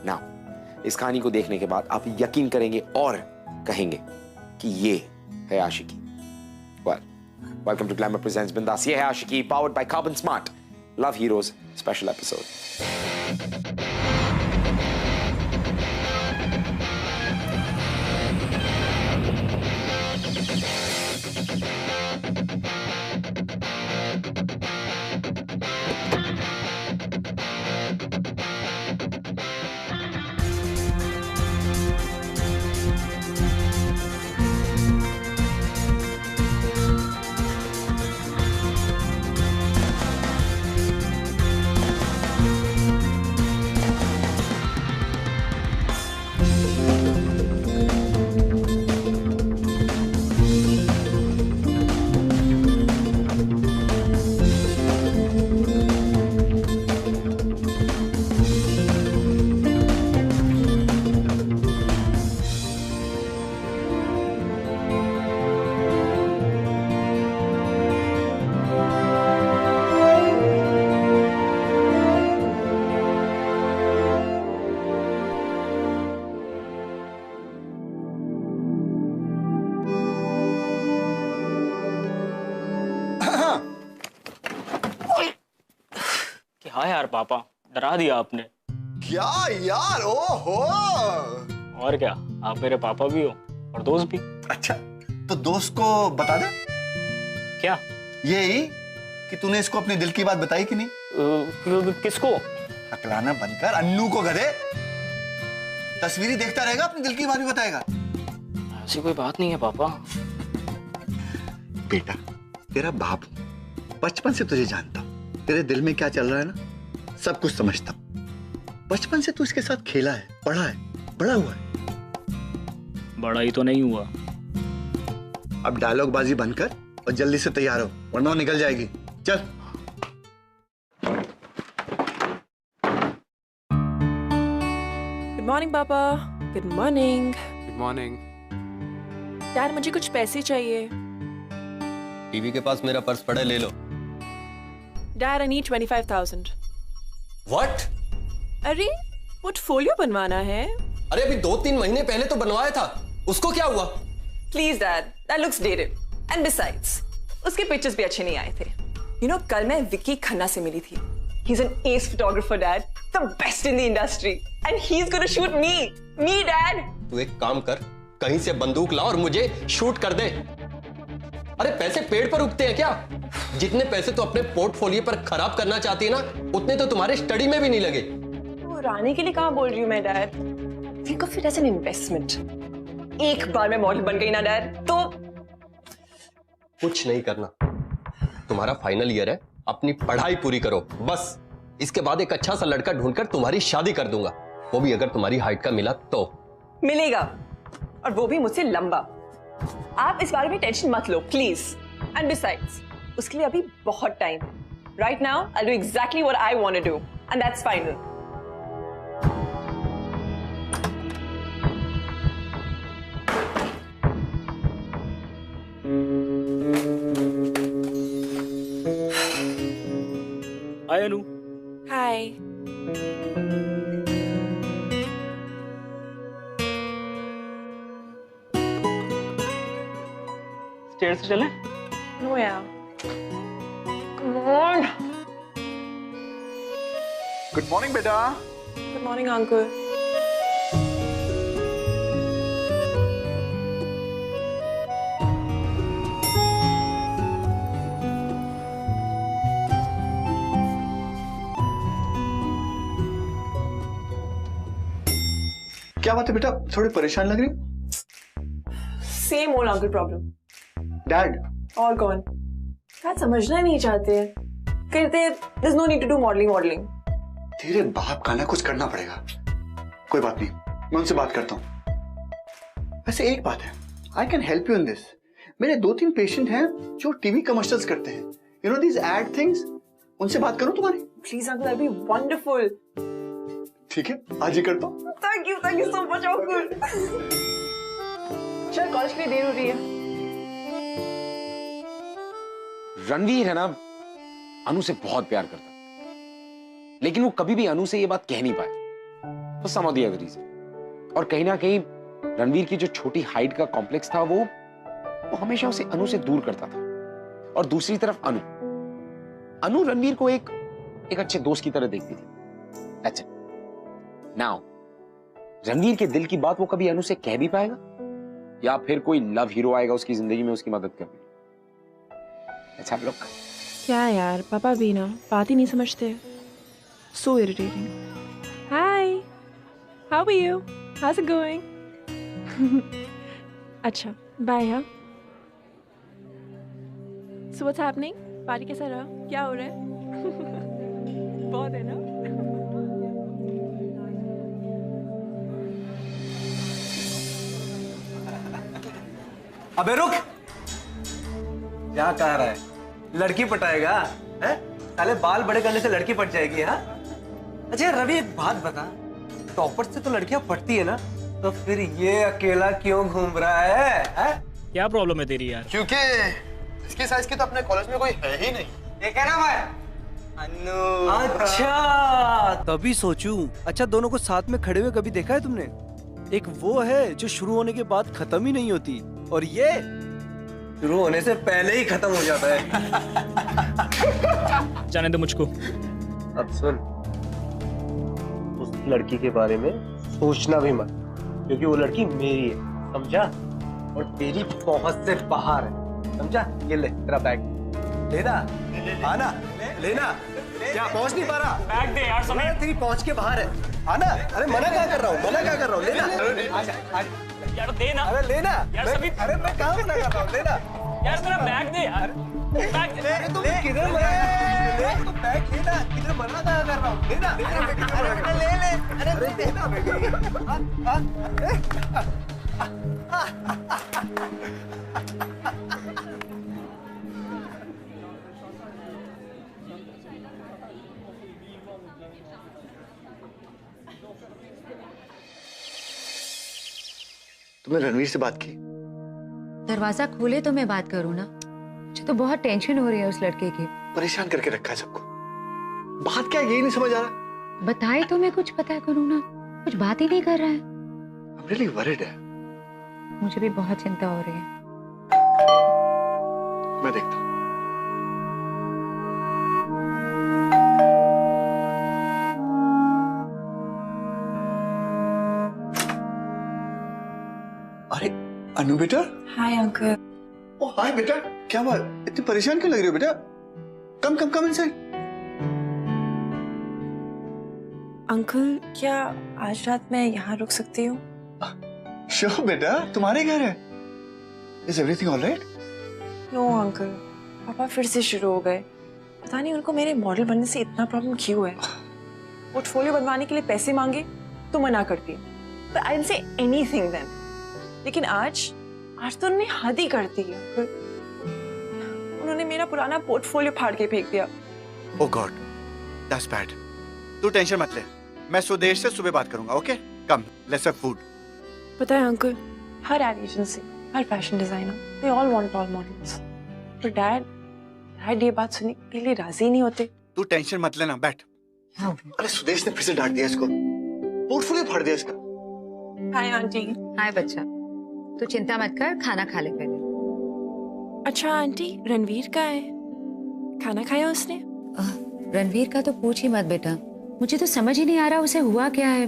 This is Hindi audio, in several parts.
नाउ इस कहानी को देखने के बाद आप यकीन करेंगे और कहेंगे कि ये है Aashiqui. Well, welcome to glamour presents Bindass. ये है Aashiqui, powered by Karbonn smart, love heroes special episode. क्या यार पापा, डरा दिया आपने। क्या यार, ओहो। और क्या, आप मेरे पापा भी हो और दोस्त भी। अच्छा, तो दोस्त को बता दे। क्या? यही कि तूने इसको अपने दिल की बात बताई कि नहीं। किसको? अकलाना बनकर अन्नू को गधे। तस्वीरें देखता रहेगा, अपनी दिल की बात भी बताएगा। ऐसी कोई बात नहीं है पापा। बेटा, तेरा बाप हूं, बचपन से तुझे जानता हूं। तेरे दिल में क्या चल रहा है ना, सब कुछ समझता हूं। बचपन से तू इसके साथ खेला है, पढ़ा है, बड़ा हुआ है। बड़ा ही तो नहीं हुआ। अब डायलॉग बाजी बंद कर और जल्दी से तैयार हो, वरना वो निकल जाएगी। चल। गुड मॉर्निंग पापा। Good morning. Good morning. Dad, मुझे कुछ पैसे चाहिए। टीवी के पास मेरा पर्स पड़ा है, ले लो। Dad, I need 25,000। व्हाट? अरे, पोर्टफोलियो बनवाना है। अरे अभी 2-3 महीने पहले तो बनवाया था, उसको क्या हुआ? Please dad, that looks dated and besides उसके पिक्चर्स भी अच्छे नहीं आए थे। यू नो, कल मैं विक्की खन्ना से मिली थी। He is an S photographer dad, the best in the industry, and he is gonna shoot me dad. तू एक काम कर, कहीं से बंदूक ला और मुझे शूट कर दे। अरे पैसे पेड़ पर उगते हैं क्या? जितने पैसे तो अपने पोर्टफोलियो पर खराब करना चाहती है ना, उतने तो तुम्हारे स्टडी में भी नहीं लगे। तो रानी के लिए कहां बोल रही हूं मैं dad. Think of it as an investment. एक बार मैं मॉडल बन गई ना डैड, तो कुछ नहीं करना। तुम्हारा फाइनल ईयर है, अपनी पढ़ाई पूरी करो बस। इसके बाद एक अच्छा सा लड़का ढूंढकर तुम्हारी शादी कर दूंगा, वो भी अगर तुम्हारी हाइट का मिला तो। मिलेगा, और वो भी मुझसे लंबा। आप इस बारे में टेंशन मत लो प्लीज। एंड बिसाइड्स, उसके लिए अभी बहुत टाइम है। Right now I do exactly what I want to do, and that's final. Hi Anu. Hi. Stairs से चलें? नो यार, कम ऑन। गुड मॉर्निंग बेटा। Good morning uncle. क्या बात है बेटा, थोड़ी परेशान लग रही हो? Same old uncle problem. Dad? और कौन? क्या समझना ही नहीं चाहते, कहते there is no need to do modelling. तेरे बाप का ना कुछ करना पड़ेगा। कोई बात नहीं, मैं उनसे बात करता हूँ। वैसे एक बात है, I can help you in this. मेरे 2-3 पेशेंट हैं जो टीवी कमर्शियल्स करते हैं, you know these ad things. उनसे बात करूं तुम्हारी? Please uncle, that be wonderful. ठीक है, आज ही करता हूँ। Thank you so much uncle. चल, कॉलेज के लिए देर हो रही है। रणवीर है ना, अनु से बहुत प्यार करता, लेकिन वो कभी भी अनु से ये बात कह नहीं पाया। for some of the other reason. और कहीं ना कहीं रणवीर की जो छोटी हाइट का कॉम्प्लेक्स था वो हमेशा उसे अनु से दूर करता था। और दूसरी तरफ अनु रणवीर को एक अच्छे दोस्त की तरह देखती थी। That's it. Now, रणवीर के दिल की बात वो कभी अनु से कह भी पाएगा या फिर कोई लव हीरो आएगा उसकी जिंदगी में उसकी मदद करने? Let's have a look. क्या यार, पापा भी ना बात ही नहीं समझते। So irritating. Hi. How are you? How's it going? अच्छा, bye हाँ। So what's happening? पार्टी कैसा रहा? क्या हो रहा है? बहुत है ना? अबे रुक! क्या कह रहा है? लड़की पटाएगा? हैं? साले बाल बड़े करने से लड़की पट जाएगी, हाँ? अच्छा रवि, एक बात बता, टॉपर से तो लड़कियां पटती है ना, तो फिर ये अकेला क्यों घूम रहा है? हैं? क्या प्रॉब्लम है तेरी यार? क्योंकि इसके साइज की तो अपने कॉलेज में कोई है ही नहीं। ये कह रहा मैं? अनु। अच्छा, तभी सोचूं। अच्छा, दोनों को साथ में खड़े हुए कभी देखा है तुमने? एक वो है जो शुरू होने के बाद खत्म ही नहीं होती, और ये शुरू होने से पहले ही खत्म हो जाता है। जाने दो मुझको। अब सुन, उस लड़की के बारे में सोचना भी मत, क्योंकि वो लड़की मेरी है, समझा? और तेरी पहुंच से बाहर है, समझा? ये ले तेरा बैग, लेना, आना, लेना। क्या पहुंच नहीं पा रहा? बैग दे यार समीर। तेरी पहुंच के बाहर है, आना। अरे मना क्या कर रहा हूँ, मना क्या कर रहा हूँ, लेना। यार दे ना। अरे लेना यार समीर। अरे मैं कहाँ मना कर रहा हूँ, लेना यार तेरा बैग दे यार। बैग दे। अरे तुम किधर मना ले, तो बैग लेना, किधर मना कहाँ कर रहा हूँ, लेना। अरे ले ले, अरे लेना। तुमने रणवीर से बात की? दरवाजा खोले तो मैं बात करूं ना। मुझे तो बहुत टेंशन हो रही है उस लड़के की। परेशान करके रखा है सबको। बात क्या है यही नहीं समझ आ रहा। बताए तो मैं कुछ पता करूं ना, कुछ बात ही नहीं कर रहा है। I'm really worried है। मुझे भी बहुत चिंता हो रही है। मैं देखता हूँ। अरे अनु बेटा। Hi uncle. ओ हाय बेटा, क्या बात, इतनी परेशान क्यों लग रही हो बेटा? कम कम कम इनसाइड। अंकल, क्या आज रात मैं यहाँ रुक सकती हूँ? श्योर बेटा, तुम्हारे घर है। Is everything alright? No uncle, papa फिर से शुरू हो गए। पता नहीं उनको मेरे मॉडल बनने से इतना प्रॉब्लम क्यों है। पोर्टफोलियो बनवाने के लिए पैसे मांगे तो मना करती हूँ, but I'll say anything then। लेकिन आज तो उन्होंने हद ही कर दी अंकल। उन्होंने मेरा पुराना पोर्टफोलियो फाड़ के फेंक दिया। Oh god, that's bad. तू टेंशन मत ले, मैं सुदेश से सुबह बात करूंगा। Okay, come, let's have food. पता है अंकल, हर एड एजेंसी, हर fashion designer, they all want tall models, पर डैड ये बात सुनने के लिए राजी नहीं होते। तू टेंशन मत लेना, बैठ। हाँ। अरे सुदेश ने फिर से डांट दिया इसको, पोर्टफोलियो फाड़ दिया इसका। Hi aunty. हाय बच्चा, तू चिंता मत कर, खाना खा ले पहले। अच्छा आंटी, रणवीर का है? खाना खाया उसने? रणवीर का तो पूछ ही मत बेटा। मुझे तो समझ ही नहीं आ रहा उसे हुआ क्या है।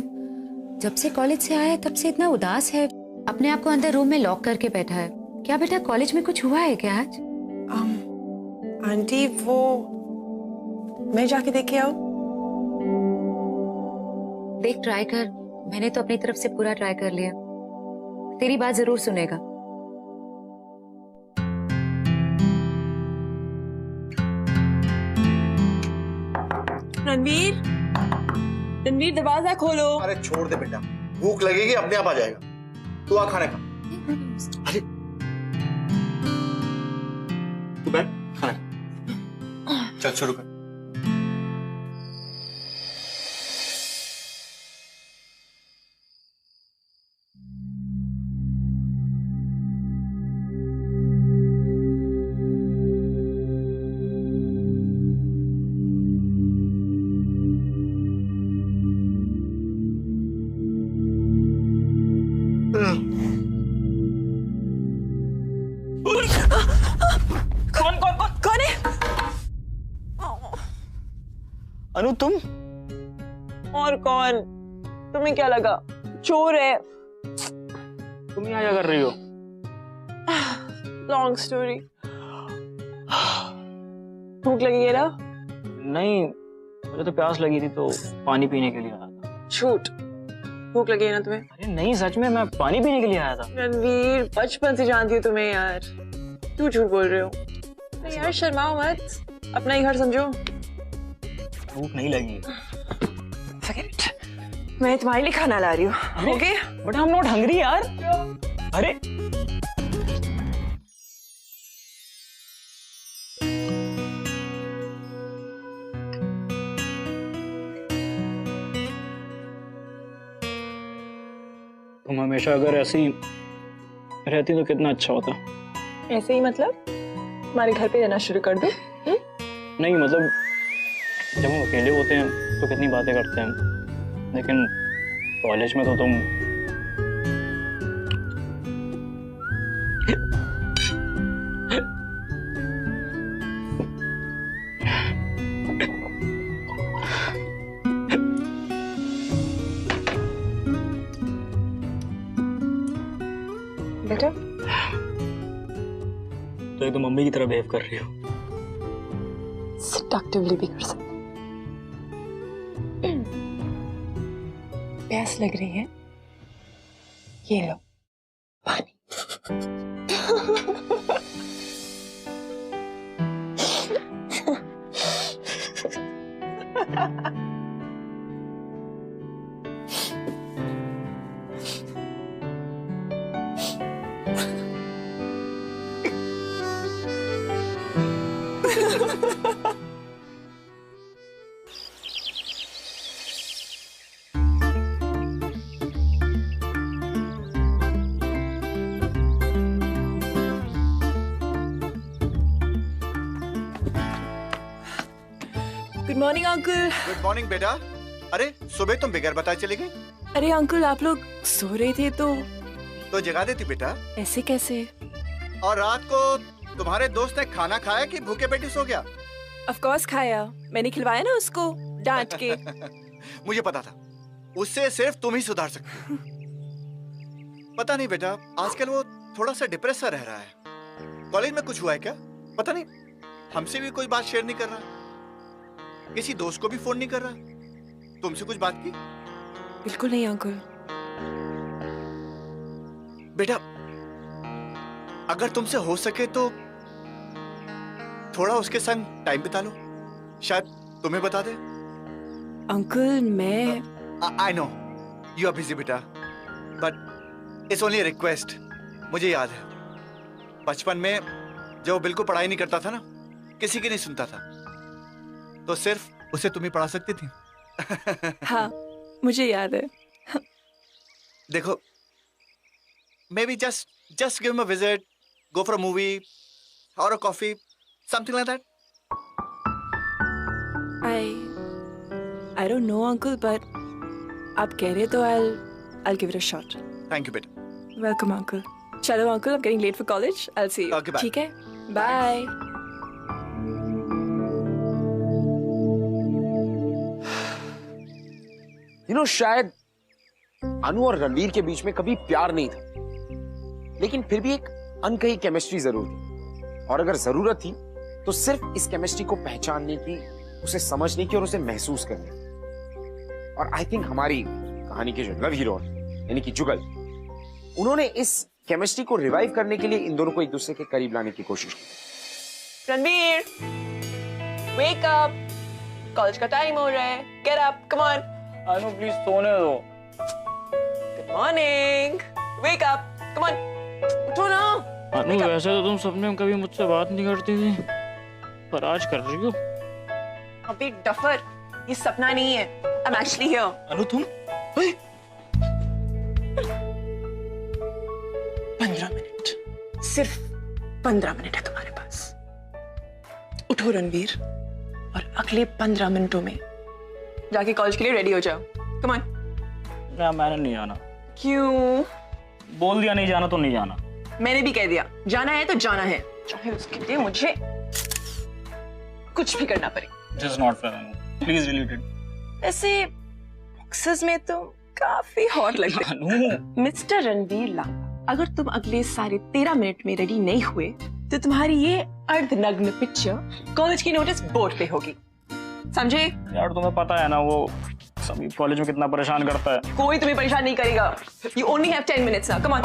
जब से कॉलेज से आया है तब से इतना उदास है, अपने आप को अंदर रूम में लॉक करके बैठा है। क्या बेटा कॉलेज में कुछ हुआ है क्या आज? आंटी वो मैं जाके देख के आऊं? देख ट्राई कर, मैंने तो अपनी तरफ से पूरा ट्राई कर लिया। तेरी बात जरूर सुनेगा। रणवीर, रणवीर दरवाजा खोलो। अरे छोड़ दे बेटा, भूख लगेगी अपने आप आ जाएगा। तू आ खाने का। अरे तू बैठ, खाना खा। चल शुरू कर। कौन कौन कौन कौन है? अनु तुम? और कौन? तुम्हें क्या लगा? चोर है। तुम यहाँ क्या कर रही हो? Long story. भूख लगी है ना? नहीं, मुझे तो प्यास लगी थी तो पानी पीने के लिए आया था। झूठ। भूख लगी है ना तुम्हें? अरे नहीं, सच में मैं पानी पीने के लिए आया था। रणवीर, बचपन से जानती हूँ तुम्हें यार। क्यों झूठ बोल रहे हो? अरे यार शर्माओ मत, अपना ही घर समझो। भूख नहीं लगी। Forget it. मैं तुम्हारे लिए खाना ला रही हूँ। Okay? But I am not hungry यार। अरे तुम हमेशा अगर ऐसी रहती तो कितना अच्छा होता। ऐसे ही मतलब? हमारे घर पे रहना शुरू कर दो? नहीं मतलब जब हम अकेले होते हैं तो कितनी बातें करते हैं, लेकिन कॉलेज में तो तुम बेटा तो एक तो मम्मी की तरह बिहेव कर रही हो। सेडक्टिवली भी कर सकते। प्यास लग रही है? ये लो पानी। Good morning uncle. Good morning बेटा। अरे सुबह तुम बगैर बताए चली गई? अरे अंकल, आप लोग सो रहे थे तो जगा देती बेटा। ऐसे कैसे? और रात को तुम्हारे दोस्त ने खाना खाया कि भूखे पेटी सो गया? ऑफ कोर्स खाया, मैंने खिलवाया ना उसको डांट के। मुझे पता था, उससे सिर्फ तुम ही सुधार सकती हो। पता नहीं बेटा, आजकल वो थोड़ा सा डिप्रेस सा रह रहा है। कॉलेज में कुछ हुआ है क्या? पता नहीं, हमसे भी कोई बात शेयर नहीं कर रहा, किसी दोस्त को भी फोन नहीं कर रहा। तुमसे कुछ बात की? बिल्कुल नहीं अंकल। बेटा अगर तुमसे हो सके तो थोड़ा उसके संग टाइम बिता लो, शायद तुम्हें बता दे। अंकल मैं I know you are busy बेटा, but it's only a request. मुझे याद है बचपन में जब वो बिल्कुल पढ़ाई नहीं करता था ना, किसी की नहीं सुनता था, तो सिर्फ उसे तुम ही पढ़ा सकती थी। हाँ मुझे याद है। देखो maybe just give him a visit, go for a movie or a coffee, something like that. I don't know uncle, but आप कह रहे तो I'll give it a shot. Thank you बेटा। Welcome uncle. चलो uncle, I'm getting late for college. I'll see you. Okay, bye. ठीक है? Bye. शायद अनु और रणवीर के बीच में कभी प्यार नहीं था, लेकिन फिर भी एक अनकही केमिस्ट्री जरूर थी, और अगर जरूरत थी तो सिर्फ इस केमिस्ट्री को पहचानने की, उसे समझने की और उसे महसूस करने की। और आई थिंक हमारी कहानी के जो लव हीरो यानी कि जुगल, उन्होंने इस केमिस्ट्री को रिवाइव करने के लिए इन दोनों को एक दूसरे के करीब लाने की कोशिश की। Ranveer, wake up. कॉलेज का टाइम हो रहा है। Get up, come on. Anu please सोने दो। Good morning. Wake up, come on. उठो ना। अनु वैसे तो तुम सपने में कभी मुझसे बात नहीं करती थी, पर आज कर रही हो। अबे डफर, ये सपना नहीं है। I'm actually here. अनु तुम? 15 मिनट, सिर्फ 15 मिनट है तुम्हारे पास। उठो रणवीर, और अगले 15 मिनटों में जाके कॉलेज के लिए रेडी हो जाओ। Come on. मैंने नहीं आना। क्यों? बोल दिया नहीं जाना तो नहीं जाना। मैंने भी कह दिया, जाना है तो जाना है, चाहे उसके लिए मुझे कुछ भी करना पड़े। This is not fair, Anu. Please delete it. ऐसे बॉक्सेस में तो काफी हॉट लगते हैं। अनु। मिस्टर रणवीर लांबा, अगर तुम अगले साढ़े 13 मिनट में रेडी नहीं हुए तो तुम्हारी ये अर्धनग्न पिक्चर कॉलेज की नोटिस बोर्ड पे होगी, समझे? यार तुम्हें पता है ना वो सभी कॉलेज में कितना परेशान करता है। कोई तुम्हें परेशान नहीं करेगा। You only have 10 minutes now. Come on.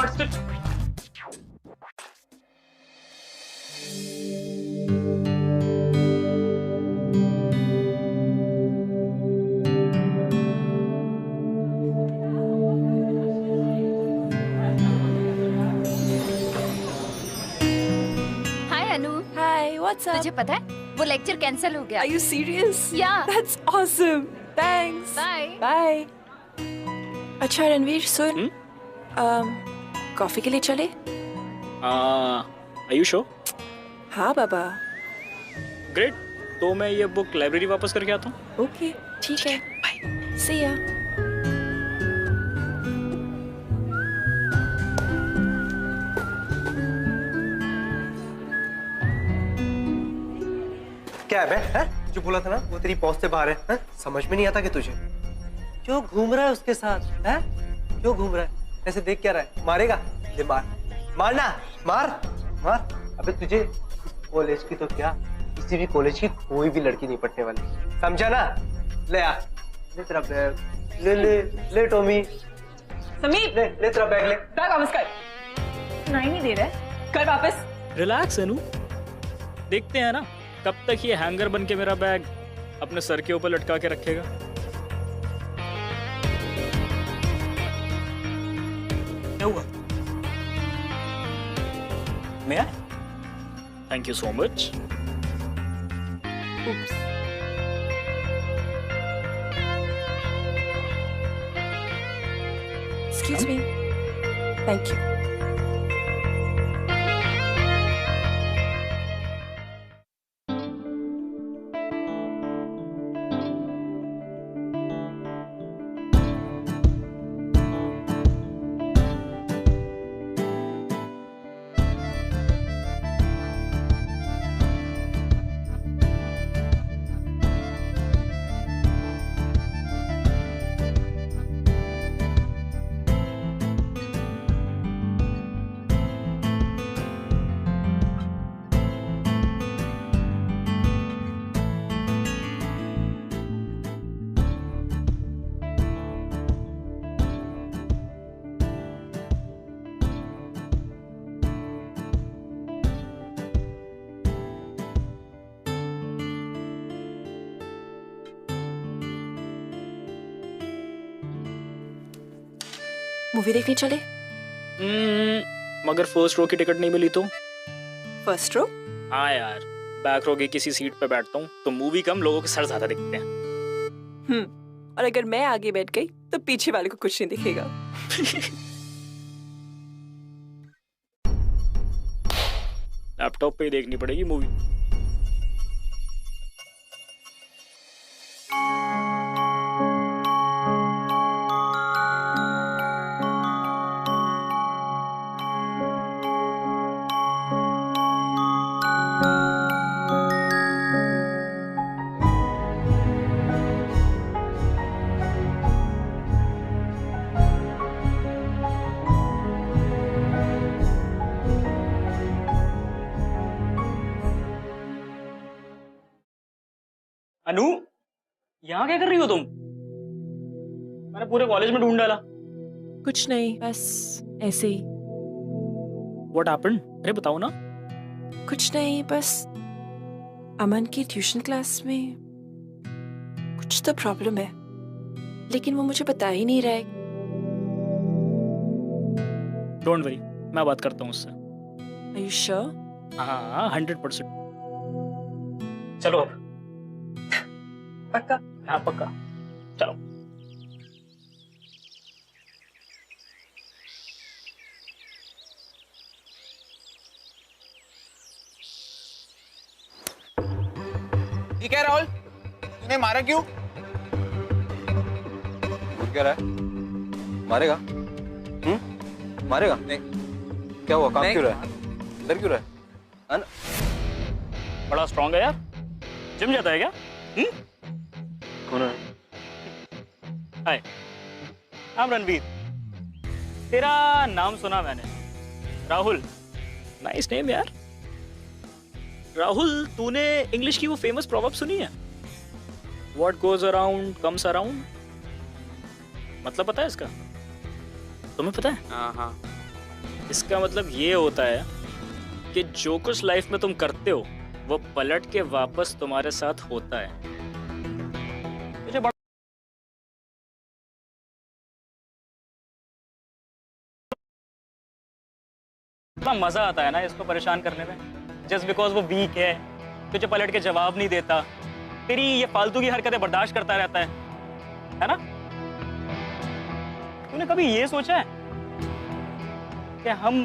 Hi Anu. Hi, what's up? तुझे पता है वो लेक्चर कैंसिल हो गया। Are you serious? Yeah. That's awesome. Thanks. Bye. Bye. अच्छा रणवीर सुन, कॉफी के लिए चले? Are you sure? हाँ बाबा। Great. तो मैं ये बुक लाइब्रेरी वापस करके आता हूँ। ओके, ठीक है। बाय। See ya. क्या है बे? हैं? जो बोला था ना वो तेरी पहुंच से बाहर है, हैं? समझ में नहीं आता कि तुझे क्यों घूम रहा है उसके साथ, हैं? क्यों घूम रहा है? ऐसे देख क्या रहा है? मारेगा? ले मार, मारना, मार, मार। अबे तुझे कॉलेज की तो क्या, किसी भी कॉलेज की कोई भी लड़की नहीं पटने वाली, समझा ना? ले आ, ले तेरा बैग, ले टॉमी, समीर, ले तेरा बैग, ले बैग वापस कर। सुनाई नहीं दे रहा है, कर वापस। रिलैक्स अनु, देखते हैं ना कब तक ये हैंगर बन के मेरा बैग अपने सर के ऊपर लटका के रखेगा। क्या हुआ? मैं? Thank you so much. Excuse me. Thank you. Movie देखने चले? मगर फर्स्ट रो की टिकट नहीं मिली तो? First row? हाँ यार, बैक रो की किसी सीट पे बैठता हूँ तो मूवी कम लोगों के सर ज्यादा दिखते हैं। और अगर मैं आगे बैठ गई तो पीछे वाले को कुछ नहीं दिखेगा। लैपटॉप पे ही देखनी पड़ेगी मूवी। अनु, यहाँ क्या कर रही हो तुम? मैंने पूरे कॉलेज में ढूंढ डाला। कुछ नहीं, बस ऐसे ही। What happened? अरे बताओ ना। कुछ नहीं, बस अमन की ट्यूशन क्लास में कुछ तो प्रॉब्लम है, लेकिन वो मुझे बता ही नहीं रहा है। डोंट वरी, मैं बात करता हूँ उससे। Are you sure? हाँ 100%। चलो अब। पक्का? हाँ पक्का, चलो। ठीक है राहुल, तूने मारा क्यों? कह रहा है मारेगा? मारेगा? नहीं। क्या हुआ? काम नहीं। क्यों रहा है? इधर क्यों रहा है? बड़ा स्ट्रांग है यार। जिम जाता है क्या? कौन है? हाय, I'm रणवीर। तेरा नाम सुना मैंने, राहुल। नाइस नेम यार। राहुल, तूने इंग्लिश की वो फेमस प्रोवर्ब सुनी है? What goes around comes around। मतलब पता है इसका? तुम्हें पता है? हाँ। इसका मतलब ये होता है कि जो कुछ लाइफ में तुम करते हो वो पलट के वापस तुम्हारे साथ होता है। मुझे बड़ा मजा आता है ना इसको परेशान करने में, जस्ट बिकॉज वो वीक है, तुझे पलट के जवाब नहीं देता, तेरी ये फालतू की हरकतें बर्दाश्त करता रहता है ना? तूने कभी ये सोचा है कि हम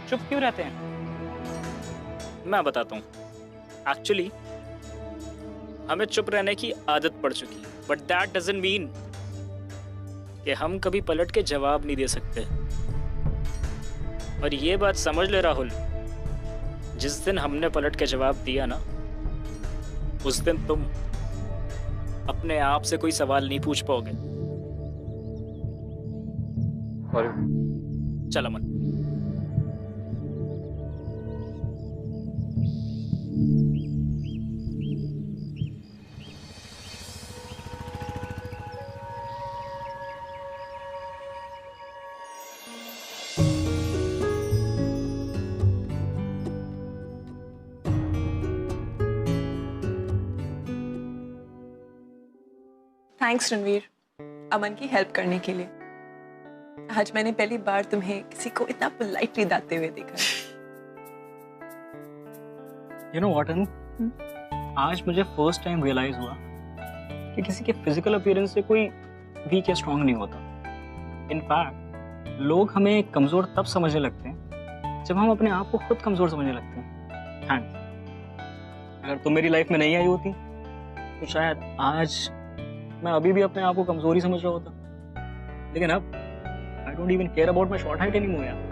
चुप क्यों रहते हैं? मैं बताता हूँ। एक्चुअली हमें चुप रहने की आदत पड़ चुकी है, बट दैट डजंट मीन कि हम कभी पलट के जवाब नहीं दे सकते। और ये बात समझ ले राहुल, जिस दिन हमने पलट के जवाब दिया ना, उस दिन तुम अपने आप से कोई सवाल नहीं पूछ पाओगे। चल अमन। थैंक्स रणवीर, अमन की हेल्प करने के लिए। आज मैंने पहली बार तुम्हें किसी को इतना पोलाइटली दाते हुए देखा। You know what, अनु? आज मुझे फर्स्ट टाइम रियलाइज हुआ कि किसी के फिजिकल अपीयरेंस से कोई वीक या स्ट्रांग नहीं होता। इनफैक्ट लोग हमें कमजोर तब समझने लगते हैं जब हम अपने आप को खुद कमजोर समझने लगते हैं। थैंक्स। अगर तुम मेरी लाइफ में नहीं आई होती तो शायद आज मैं अभी भी अपने आप को कमजोरी समझ रहा होता। लेकिन अब I don't even care about my short height anymore यार।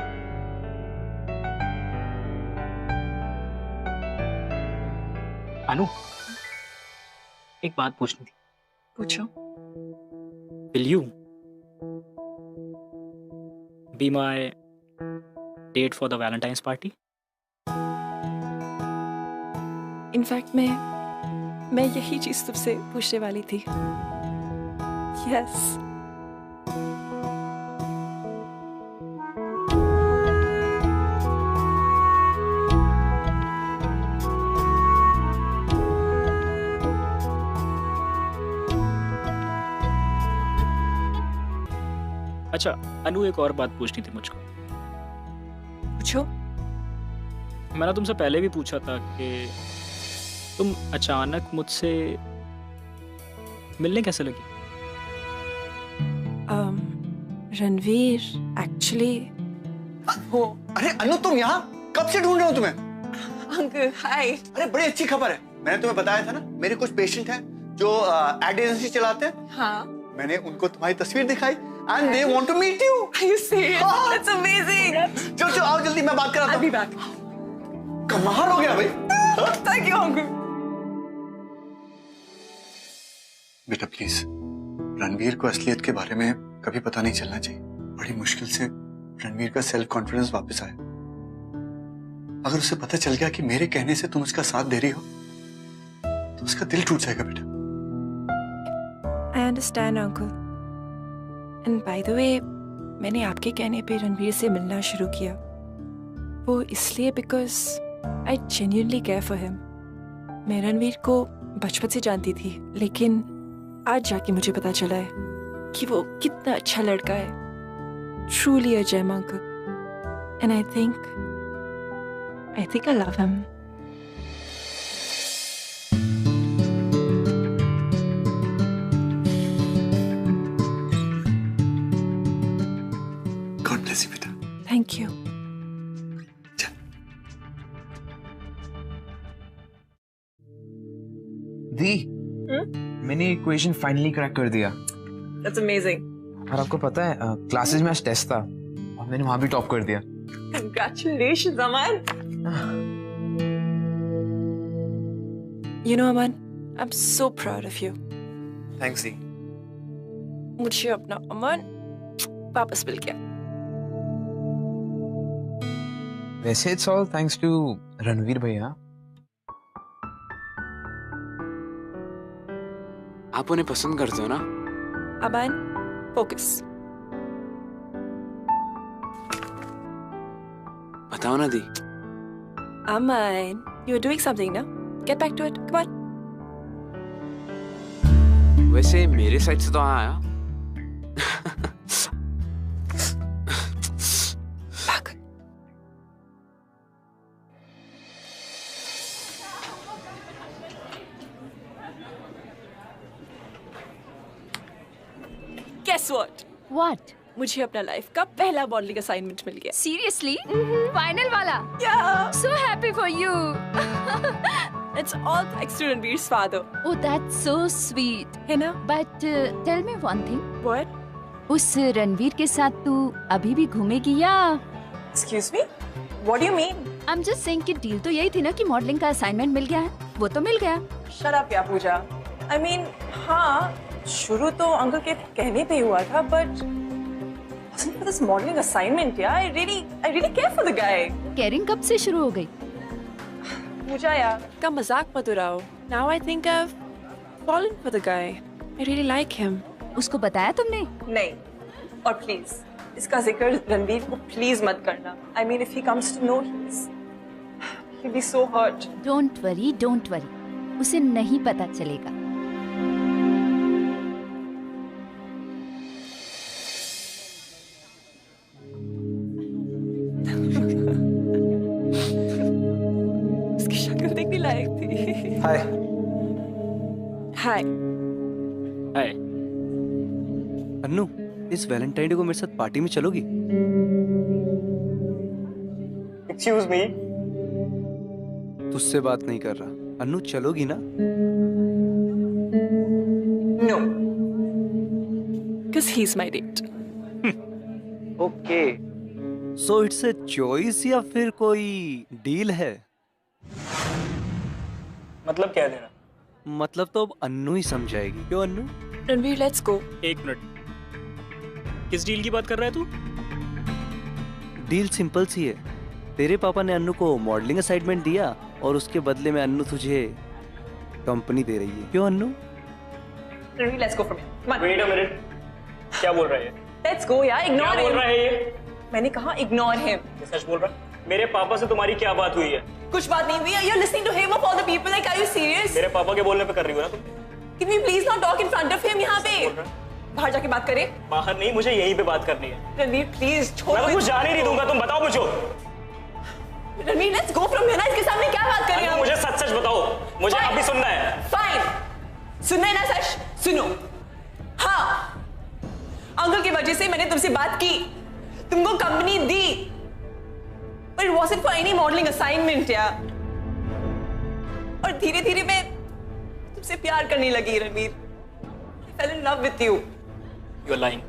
अनु, एक बात पूछनी थी। पूछो। Will you be my date for the Valentine's party? In fact मैं यही चीज तुमसे पूछने वाली थी। यस। अच्छा अनु, एक और बात पूछनी थी मुझको। पूछो। मैंने तुमसे पहले भी पूछा था कि तुम अचानक मुझसे मिलने कैसे लगी? रणवीर, एक्चुअली हो, अरे अनु तुम यहाँ कब से ढूंढ रहे हो तुम्हें? Uncle hi. अरे बड़ी अच्छी खबर है, मैंने तुम्हें बताया था ना मेरे कुछ पेशेंट हैं जो एड एजेंसी चलाते हैं। हाँ। मैंने उनको तुम्हारी तस्वीर दिखाई and they want to meet you. Are you serious? That's amazing. चलो आओ जल्दी, मैं बात कराता हूँ। I'll be back. कमाल हो गया भाई। Thank you, uncle. बेटा प्लीज, रणवीर को असलियत के बारे में कभी पता नहीं चलना चाहिए। बड़ी मुश्किल से रणवीर का सेल्फ कॉन्फिडेंस वापस आया। अगर उसे पता चल गया कि मेरे कहने से तुम उसका साथ दे रही हो तो उसका दिल टूट जाएगा बेटा। I understand uncle. And by the way, मैंने आपके कहने पे रणवीर से मिलना शुरू किया, वो इसलिए because I genuinely care for him. मैं रणवीर को बचपन से जानती थी, लेकिन आज जाके मुझे पता चला है कि वो कितना अच्छा लड़का है। Truly a gem uncle, and I think I love him. God bless you बेटा। Thank you. दी, मैंने इक्वेशन फाइनली क्रैक कर दिया। That's amazing. और आपको पता है क्लासेस में आज टेस्ट था और मैंने वहां भी टॉप कर दिया। Congratulations, Aman. You know, Aman, I'm so proud of you. Thanks दी। मुझे अपना अमन वापस मिल गया। वैसे it's all thanks to Ranveer भैया। आप उन्हें पसंद करते हो ना? Aman, focus. बताओ ना दी। Aman, you're doing something now. Get back to it. Come on. वैसे मेरे साइड से तो हाँ आया। Back. Guess what? What? मुझे अपना लाइफ का पहला मॉडलिंग असाइनमेंट मिल गया। Seriously? Final वाला? Yeah. So happy for you. It's all thanks to Ranveer's father. Oh, that's so sweet. है ना? But tell me one thing. What? उस रणवीर के साथ तू अभी भी घूमेगी या? Excuse me? What do you mean? I'm just saying कि डील तो यही थी ना कि मॉडलिंग का असाइनमेंट मिल गया है। वो तो मिल गया। Shut up, या पूजा। I mean, हाँ, शुरू तो अंकल के कहने पे ही हुआ था, but wasn't for this modeling assignment, yeah. I really care for the guy. Caring कब से शुरू हो गई? पूजा यार। का मजाक मत उड़ाओ। Now I think I've fallen for the guy. I really like him. उसको बताया तुमने? नहीं, और प्लीज इसका जिक्र रणवीर को प्लीज मत करना। I mean, if he comes to know, he'll be so hurt. Don't worry. उसे नहीं पता चलेगा। उसकी शक्ल देखने लायक थी। हाय। हाय। हाय। अन्नू, इस वैलेंटाइन डे को मेरे साथ पार्टी में चलोगी? Excuse me. तुझसे बात नहीं कर रहा। अन्नू, चलोगी ना? No. Because he's my date. Okay. So it's a choice या फिर कोई डील है? मतलब क्या है तेरा? मतलब तो अब अन्नू ही समझाएगी। क्यों अन्नू? Ranveer, let's go. एक मिनट, किस डील की बात कर रहा है तू? डील सिंपल सी है। तेरे पापा ने अन्नू को मॉडलिंग असाइनमेंट दिया और उसके बदले में अन्नू तुझे कंपनी दे रही है। क्यों Annu? Ranveer, let's go from here. Come on. Wait a minute, क्या बोल रहा है ये? Let's go, यार। क्या Ignore बोल him. रहा है ये? मैंने कहा ignore him. ये सच बोल रहा है? मेरे पापा से तुम्हारी क्या बात हुई है? कुछ बात नहीं हुई। You're listening to him of all the people. Like, are you serious? मेरे पापा के बोलने पे कर रही हो ना तुम? Can we please not talk in front of him यहाँ पे? बाहर जाके बात करें। बाहर नहीं, मुझे यहीं पे बात करनी है। रणवीर, प्लीज छोड़। मैं कुछ जाने नहीं दूंगा, तुम बताओ मुझे। Ranveer, let's go from here ना। इसके सामने क्या बात करें हम? मुझे सच सच बताओ, मुझे Fine. अभी सुनना है। Fine. सुनना है ना सच? सुनो। हाँ, अंकल की वजह से मैंने तुमसे बात की, तुमको company the, but it wasn't for any modeling assignment यार। और धीरे धीरे मैं तुमसे प्यार करने लगी Ranveer. I fell in love with you. You are lying.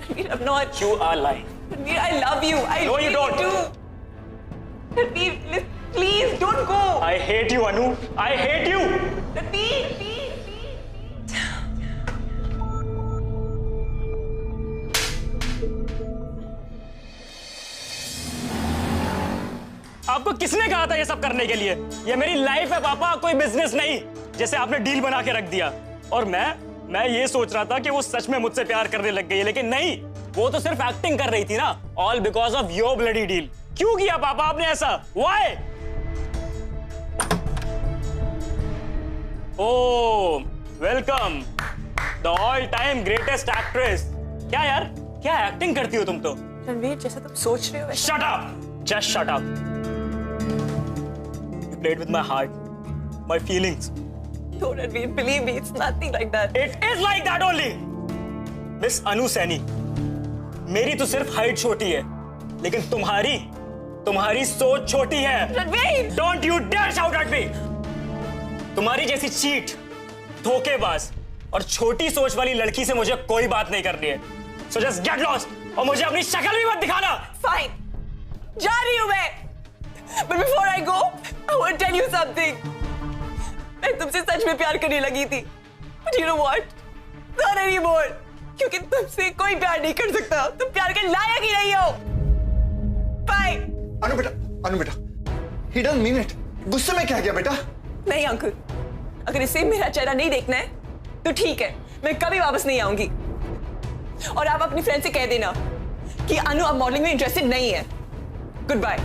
Ranveer, I'm not. You are lying. Ranveer, I love you. I No, you really don't. do. Ranveer, please don't go. I hate you, Anu. I hate you. Ranveer, please. आपको किसने कहा था ये सब करने के लिए? ये मेरी लाइफ है पापा, कोई बिजनेस नहीं जैसे आपने डील बना के रख दिया। और मैं ये सोच रहा था कि वो सच में मुझसे प्यार करने लग गई है, लेकिन नहीं, वो तो सिर्फ एक्टिंग कर रही थी ना। All because of your bloody deal. क्यों किया पापा आपने ऐसा? Why? Oh, welcome the all time greatest actress. क्या यार, क्या एक्टिंग करती हो तुम तो? रणवीर, जैसा तुम सोच रहे हो वैसा। Shut up! Just shut up. You played with my heart, my feelings. No, Ranveer, believe me, it's nothing like that. It is like that only. Miss Anu Saini, मेरी तो सिर्फ हाइट छोटी है, लेकिन तुम्हारी सोच छोटी है। Ranveer! Don't you dare shout at me. तुम्हारी जैसी चीट, धोखेबाज और छोटी सोच वाली लड़की से मुझे कोई बात नहीं करनी है। So just get lost. और मुझे अपनी शक्ल भी मत दिखाना। फाइन, जा रही हूं मैं। But before I go, I want to tell you something. मैं तुमसे सच में प्यार करने लगी थी। But you know what? Not anymore. क्योंकि तुमसे कोई प्यार नहीं कर सकता। तुम प्यार के लायक ही नहीं हो। Bye. अनु बेटा, he doesn't mean it. गुस्से में क्या किया बेटा? नहीं अंकल, अगर इसे मेरा चेहरा नहीं देखना है तो ठीक है, मैं कभी वापस नहीं आऊंगी। और आप अपनी फ्रेंड से कह देना कि अनु अब मॉडलिंग में इंटरेस्टेड नहीं है। Good bye.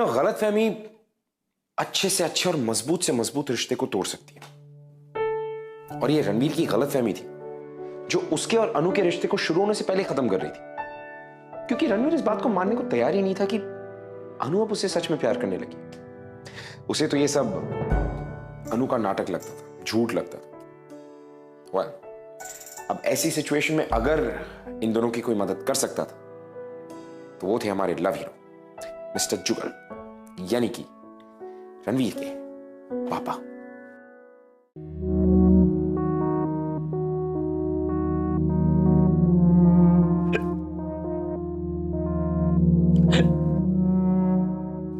गलतफहमी अच्छे से अच्छे और मजबूत से मजबूत रिश्ते को तोड़ सकती है। और ये रणवीर की गलतफहमी थी जो उसके और अनु के रिश्ते को शुरू होने से पहले खत्म कर रही थी, क्योंकि रणवीर इस बात को मानने को तैयार ही नहीं था कि अनु अब उसे सच में प्यार करने लगी। उसे तो ये सब अनु का नाटक लगता था, झूठ लगता था। well, अब ऐसी सिचुएशन में अगर इन दोनों की कोई मदद कर सकता था तो वो थे हमारे लव हीरो मिस्टर जुगल, यानी कि रणवीर के पापा।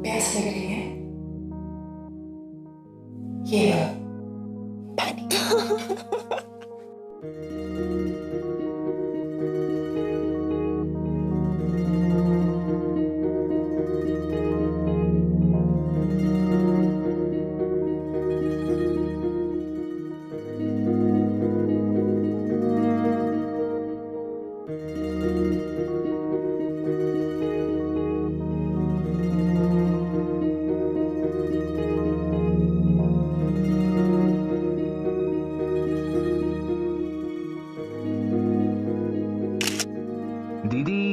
प्यास लग रही है? ये लो, पानी। दीदी,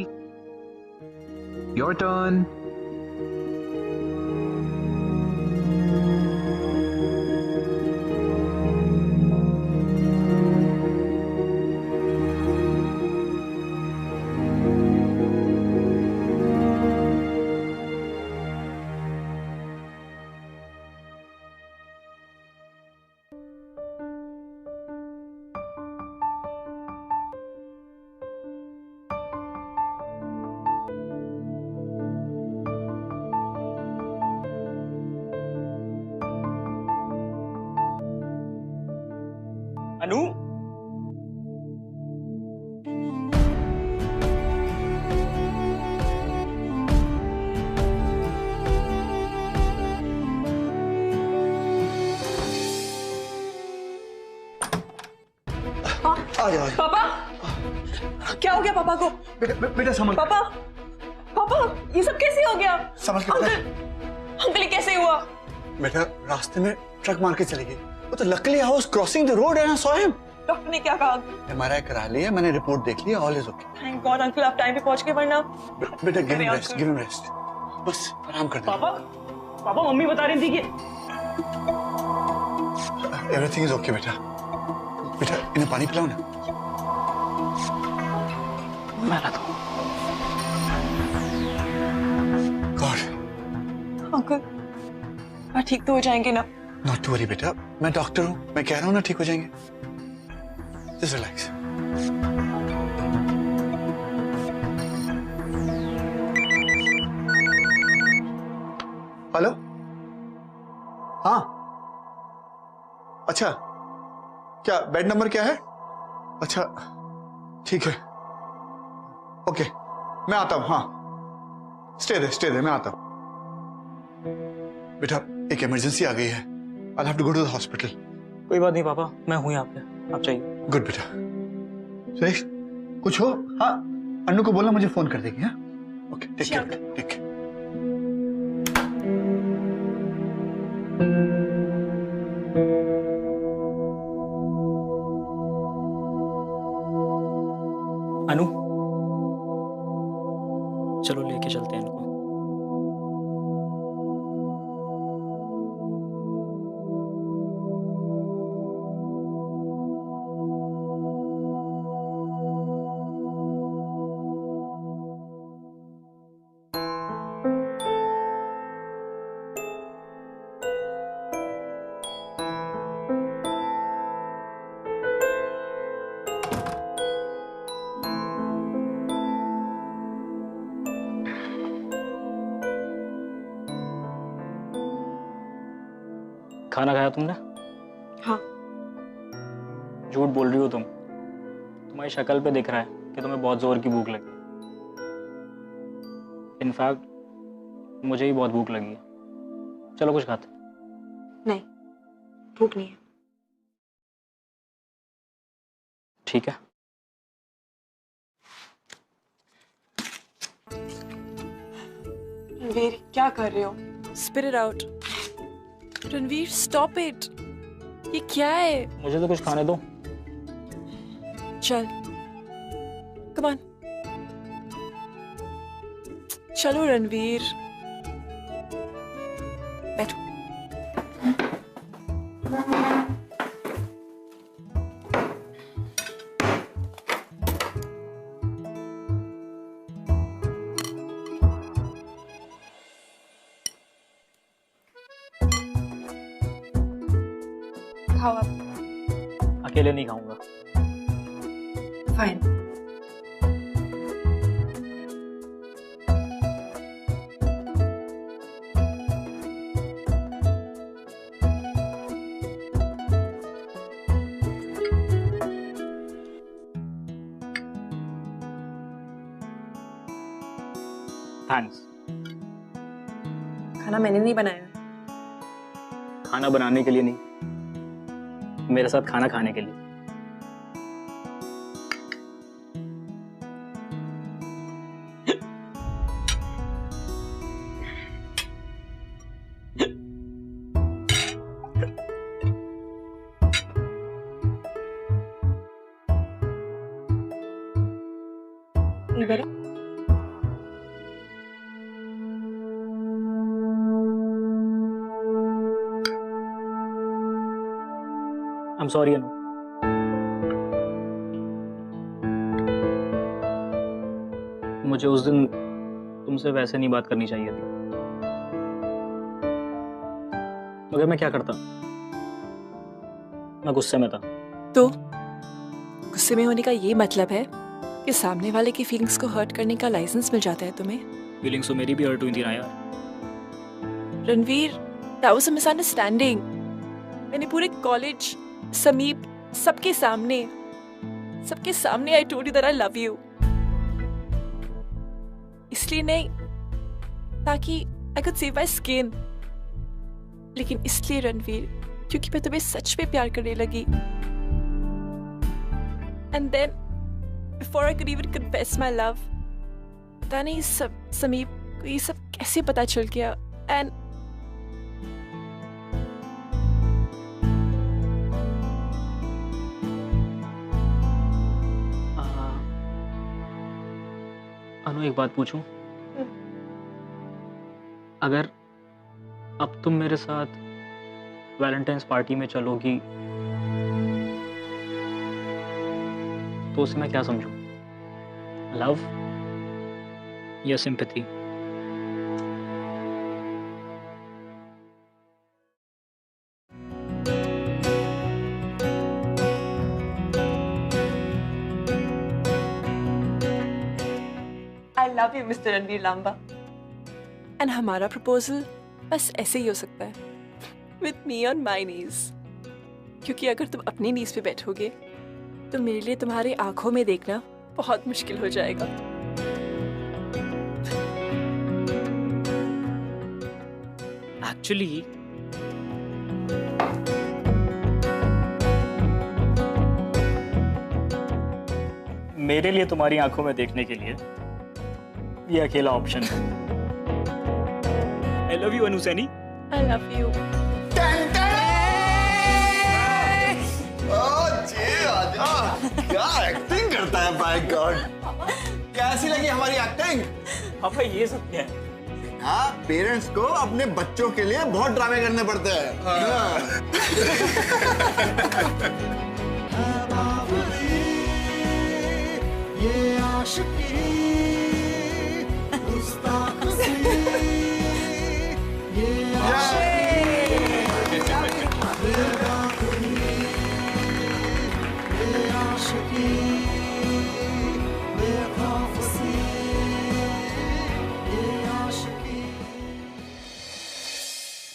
your turn. अनु, आ जाओ। पापा, क्या हो गया पापा को? बेटा समझ। पापा, पापा, ये सब कैसे हो गया? समझ के अंकल, ये कैसे हुआ? बेटा रास्ते में ट्रक मार के चली गई। वो तो luckily I was crossing the road and I saw him. Doctor ने क्या कहा? एमआरआई करा लिया, मैंने रिपोर्ट देख लिया, all is okay. Thank God uncle, आप टाइम पे पहुंच गए, वरना बेटा गिव हिम रेस्ट, बस आराम कर दे। पापा मम्मी बता रही थी कि एवरीथिंग इज ओके बेटा। बेटा इन्हें पानी पिलाओ ना। गॉड। अंकल, ठीक तो हो जाएंगे ना? नॉट टू वरी बेटा, मैं डॉक्टर हूँ, मैं कह रहा हूँ ना ठीक हो जाएंगे। Just relax. हेलो, हाँ, अच्छा, क्या बेड नंबर क्या है? अच्छा, ठीक है, ओके, मैं आता हूँ। हाँ, स्टे दे, मैं आता हूँ। बेटा एक इमरजेंसी आ गई है, I'll have to go to the hospital. कोई बात नहीं पापा, मैं हूं यहाँ पे, आप चाहिए। गुड बेटा। सुरेश, कुछ हो? हाँ, अन्नू को बोलना मुझे फोन कर देगी। हाँ, okay, take care, take care. Anu, चलो लेके चलते हैं इनको। खाना खाया तुमने? हाँ। झूठ बोल रही हो तुम। तुम्हारी शक्ल पे दिख रहा है कि तुम्हें बहुत जोर की भूख लगी। इनफैक्ट मुझे भी बहुत भूख लगी है। चलो कुछ खाते। नहीं, भूख नहीं है। ठीक है। रणवीर, क्या कर रहे हो? Spit it out. Ranveer, stop it. ये क्या है? मुझे तो कुछ खाने दो। चल, come on. चलो रणवीर, बैठो। खाओ आप। अकेले नहीं खाऊंगा। फाइन। थैंक्स। खाना मैंने नहीं बनाया। खाना बनाने के लिए नहीं, मेरे साथ खाना खाने के लिए। इधर I'm sorry अनु। मुझे उस दिन तुमसे वैसे नहीं बात करनी चाहिए थी, मगर मैं क्या करता, मैं गुस्से में था। तो गुस्से में होने का ये मतलब है कि सामने वाले की फीलिंग्स को हर्ट करने का लाइसेंस मिल जाता है तुम्हें? फीलिंग्स तो मेरी भी हर्ट हुई थी ना यार। Ranveer, that was a misunderstanding. मैंने पूरे कॉलेज, समीप, सबके सामने I told you that I love you. इसलिए नहीं ताकि I could save my skin, लेकिन इसलिए रणवीर क्योंकि मैं तुम्हें सच में प्यार करने लगी। And then before I could even confess my love, पता नहीं समीप को ये सब कैसे पता चल गया। And अनु, एक बात पूछूं? अगर अब तुम मेरे साथ वैलेंटाइंस पार्टी में चलोगी तो उसे मैं क्या समझूं? लव या sympathy? I love you, Mr. Ranveer Lamba. And हमारा प्रपोजल बस ऐसे ही हो सकता है, विद मी ऑन माई नीज, क्योंकि अगर तुम अपनी नीज पे बैठोगे तो मेरे लिए तुम्हारी आंखों में देखना बहुत मुश्किल हो जाएगा। एक्चुअली मेरे लिए तुम्हारी आंखों में देखने के लिए ये अकेला ऑप्शन है। I love you Anu Saini. I love you। क्या एक्टिंग करता है, बाय गॉड। कैसी लगी हमारी एक्टिंग? पापा ये सब क्या है? हाँ, पेरेंट्स को अपने बच्चों के लिए बहुत ड्रामे करने पड़ते हैं। ये आशिकी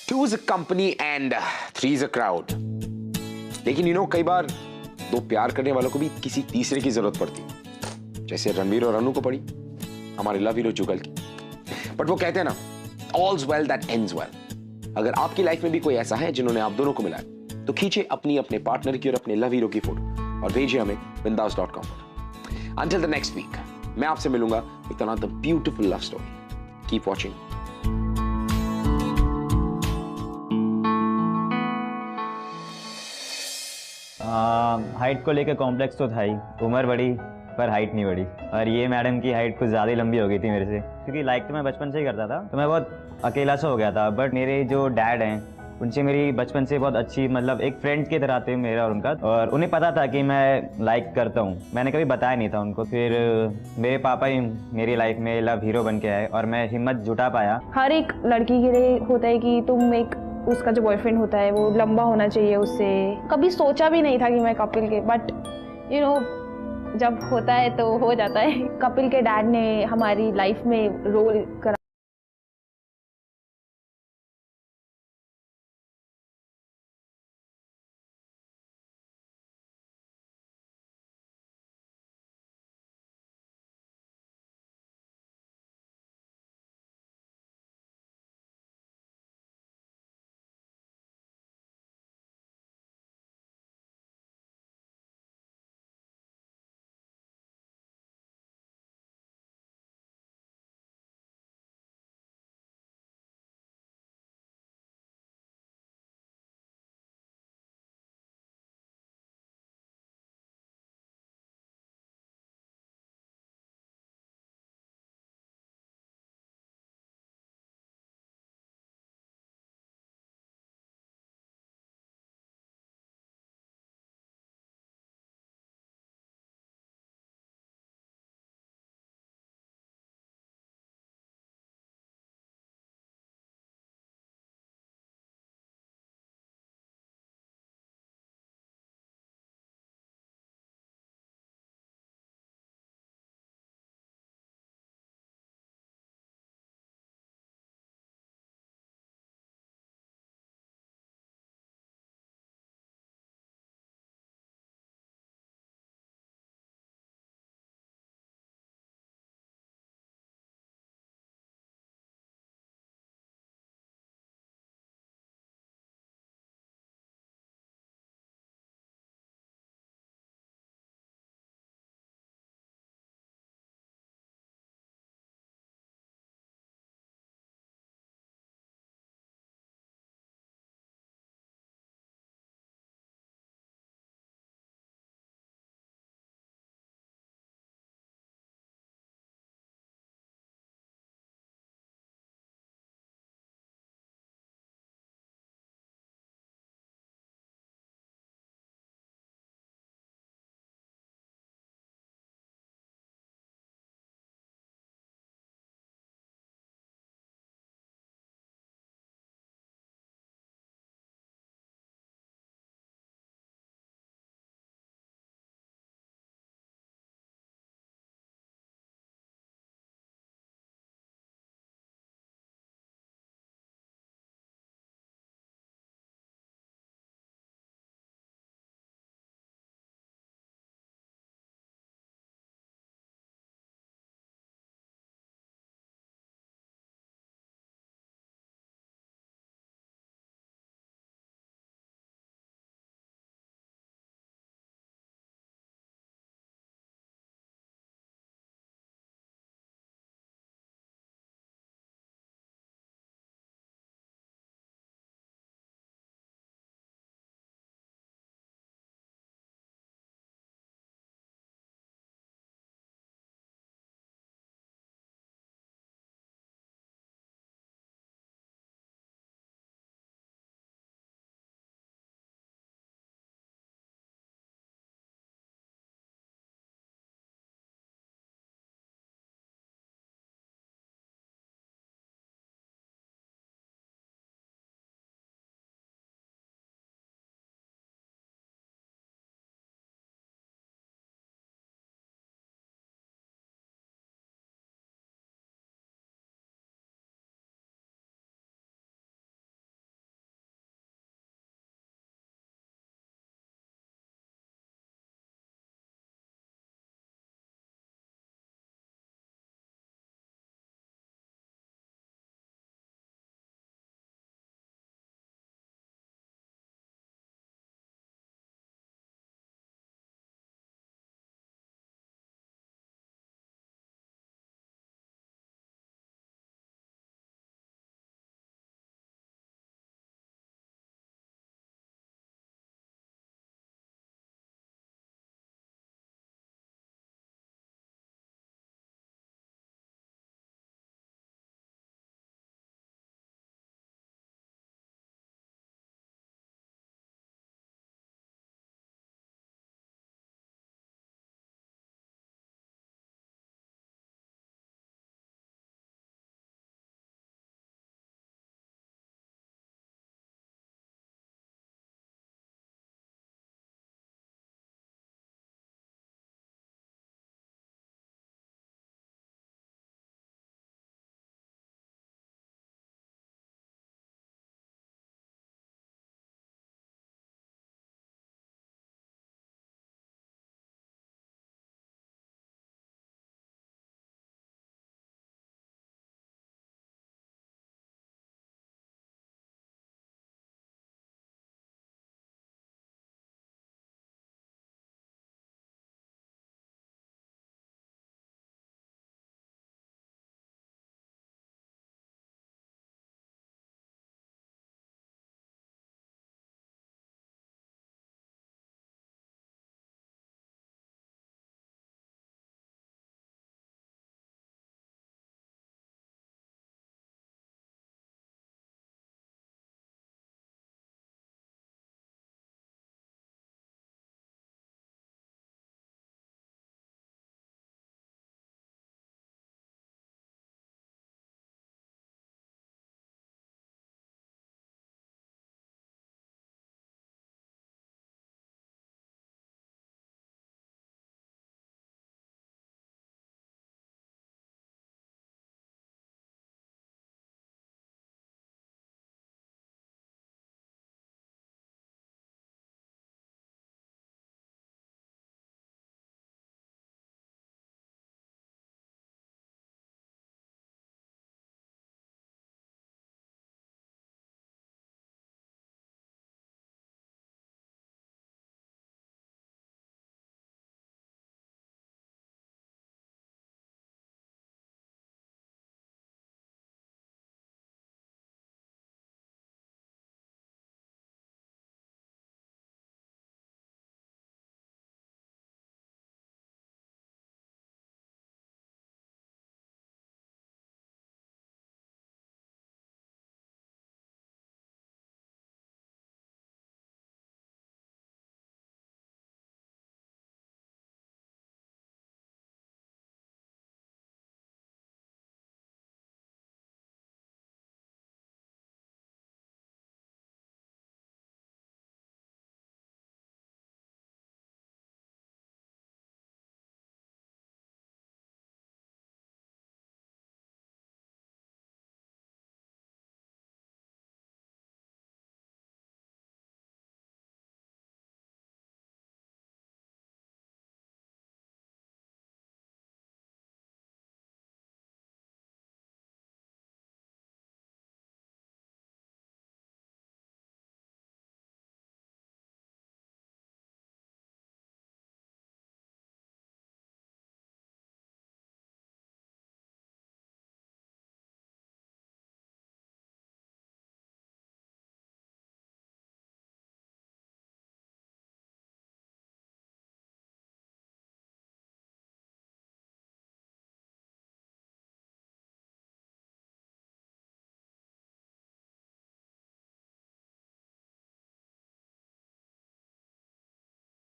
2 is a company and 3 is a crowd. लेकिन कई बार दो प्यार करने वालों को भी किसी तीसरे की जरूरत पड़ती, जैसे रणवीर और अनु को पड़ी हमारे लव हीरो जुगल की। बट वो कहते हैं ना, all's well that ends well. अगर आपकी लाइफ में भी कोई ऐसा है जिन्होंने आप दोनों को मिलाया, तो खींचे अपने पार्टनर की और अपने लव हीरो की फोटो और भेजिए हमें bindaas.com पर। Until the next week, मैं आपसे मिलूंगा with another beautiful love story. Keep watching. Height को लेकर कॉम्प्लेक्स तो था ही, उम्र बढ़ी पर हाइट नहीं बढ़ी। और ये मैडम की हाइट कुछ ज़्यादा ही लंबी हो गई थी मेरे से, क्योंकि लाइक तो मैं बचपन से ही करता था, तो मैं बहुत अकेला सा हो गया था। बट मेरे जो डैड हैं उनसे मेरी बचपन से बहुत अच्छी, मतलब एक फ्रेंड की तरह थे मेरा और उनका, और उन्हें पता था कि मैं लाइक करता हूँ। मैंने कभी बताया नहीं था उनको। फिर मेरे पापा ही मेरी लाइफ में लव हीरो बन के आए और मैं हिम्मत जुटा पाया। हर एक लड़की के लिए होता है कि तुम उसका जो बॉयफ्रेंड होता है वो लंबा होना चाहिए उससे। कभी सोचा भी नहीं था कि मैं कपिल के, बट जब होता है तो हो जाता है। कपिल के डैड ने हमारी लाइफ में रोल करा।